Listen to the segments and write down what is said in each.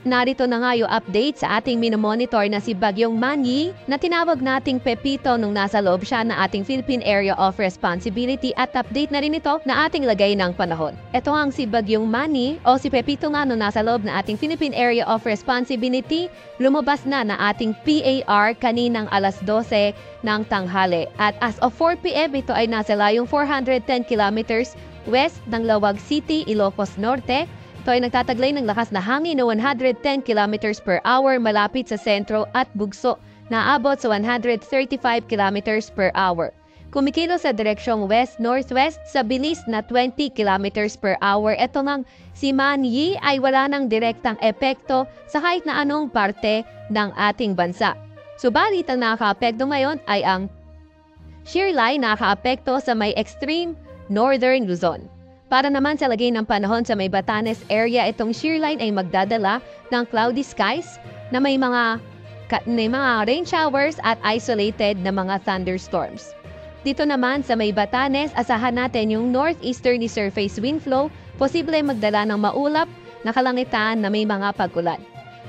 narito na nga yung update sa ating minomonitor na si Bagyong Manny na tinawag nating Pepito nung nasa loob siya na ating Philippine Area of Responsibility at update na rin ito na ating lagay ng panahon. Ito ang si Bagyong Manny o si Pepito nga nung nasa loob na ating Philippine Area of Responsibility, lumabas na ating PAR kaninang alas 12 ng tanghali. At as of 4 p.m. ito ay nasa layong 410 kilometers west ng Lawag City, Ilocos Norte. Ito ay nagtataglay ng lakas na hangin na 110 kilometers per hour malapit sa sentro at bugso na abot sa 135 kilometers per hour. Kumikilos sa direksyong west-northwest sa bilis na 20 kilometers per hour. Ito ngang si Manny ay wala ng direktang epekto sa kahit na anong parte ng ating bansa. Subalit ang nakaka-apekto ngayon ay ang shear line na nakaka-apekto sa may extreme northern Luzon. Para naman sa lagay ng panahon sa may Batanes area, itong shear line ay magdadala ng cloudy skies na may mga rain showers at isolated na mga thunderstorms. Dito naman sa may Batanes, asahan natin yung northeasterly surface wind flow, posible magdala ng maulap na kalangitan na may mga pag-ulan.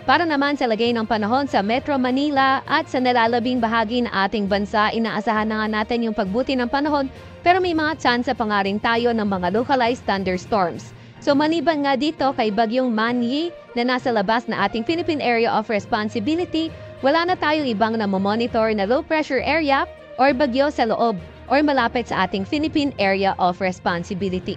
Para naman sa lagay ng panahon sa Metro Manila at sa nalalabing bahagi ng ating bansa, inaasahan na nga natin yung pagbuti ng panahon pero may mga tsansa pa nga rin tayo ng mga localized thunderstorms. So maliban nga dito kay Bagyong Manny na nasa labas na ating Philippine Area of Responsibility, wala na tayong ibang namomonitor na low pressure area or bagyo sa loob or malapit sa ating Philippine Area of Responsibility.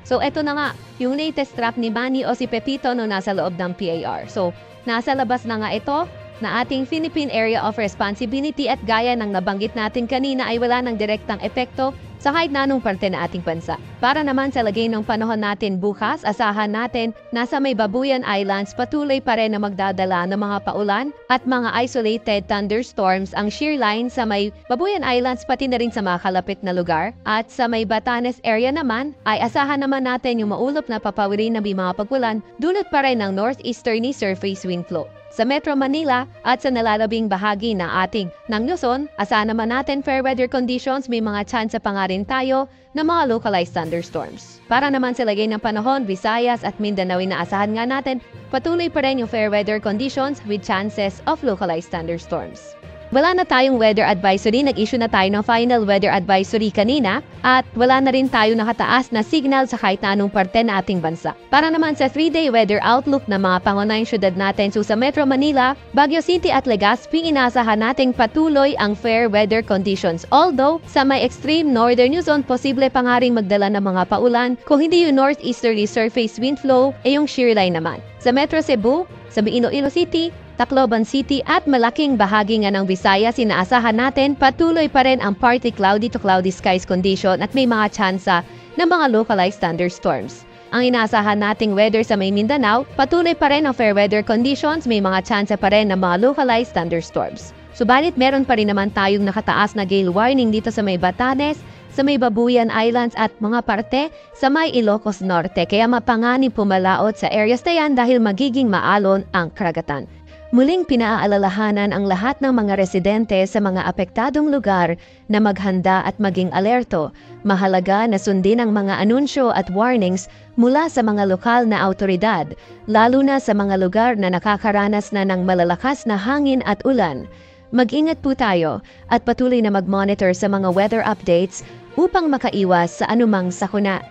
So eto na nga, yung latest trap ni Manny o si Pepito no nasa loob ng PAR. So nasa labas na nga ito na ating Philippine Area of Responsibility at gaya ng nabanggit natin kanina ay wala ng direktang epekto sa kahit na anong parte na ating bansa. Para naman sa lagay ng panahon natin bukas, asahan natin nasa may Babuyan Islands patuloy pa rin na magdadala ng mga paulan at mga isolated thunderstorms ang shear line sa may Babuyan Islands pati na rin sa mga kalapit na lugar. At sa may Batanes area naman ay asahan naman natin yung maulap na papawirin na may mga pagkulan dulot pa rin ng northeasterly surface wind flow. Sa Metro Manila at sa nalalabing bahagi ng ating Luzon, asahan naman natin fair weather conditions, may mga tsansa pa nga rin tayo ng mga localized thunderstorms. Para naman sa lagay ng panahon, Visayas at Mindanao inaasahan nga natin patuloy pa rin yung fair weather conditions with chances of localized thunderstorms. Wala na tayong weather advisory, nag-issue na tayo ng final weather advisory kanina at wala na rin tayo nakataas na signal sa kahit na anong parte na ating bansa. Para naman sa 3-day weather outlook na mga pangunahing syudad natin, so sa Metro Manila, Baguio City at Legazpi, inaasahan nating patuloy ang fair weather conditions. Although, sa may extreme northern Luzon, posible pa nga ring magdala ng mga paulan kung hindi yung northeasterly surface wind flow, yung shear line naman. Sa Metro Cebu, sa Iloilo City, Tacloban City at malaking bahagi nga ng Visayas, inaasahan natin patuloy pa rin ang partly cloudy to cloudy skies condition at may mga tsansa ng mga localized thunderstorms. Ang inaasahan nating weather sa may Mindanao, patuloy pa rin ang fair weather conditions, may mga tsansa pa rin ng mga localized thunderstorms. Subalit meron pa rin naman tayong nakataas na gale warning dito sa may Batanes, sa may Babuyan Islands at mga parte sa may Ilocos Norte. Kaya mapanganib pumalaot sa areas na yan dahil magiging maalon ang karagatan. Muling pinaalalahanan ang lahat ng mga residente sa mga apektadong lugar na maghanda at maging alerto. Mahalaga na sundin ang mga anunsyo at warnings mula sa mga lokal na autoridad, lalo na sa mga lugar na nakakaranas na ng malalakas na hangin at ulan. Mag-ingat po tayo at patuloy na mag-monitor sa mga weather updates upang makaiwas sa anumang sakuna.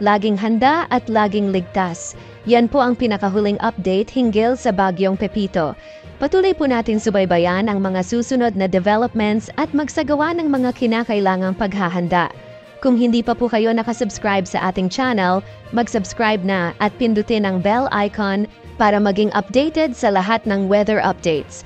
Laging handa at laging ligtas. Yan po ang pinakahuling update hinggil sa Bagyong Pepito. Patuloy po natin subaybayan ang mga susunod na developments at magsagawa ng mga kinakailangang paghahanda. Kung hindi pa po kayo nakasubscribe sa ating channel, mag-subscribe na at pindutin ang bell icon para maging updated sa lahat ng weather updates.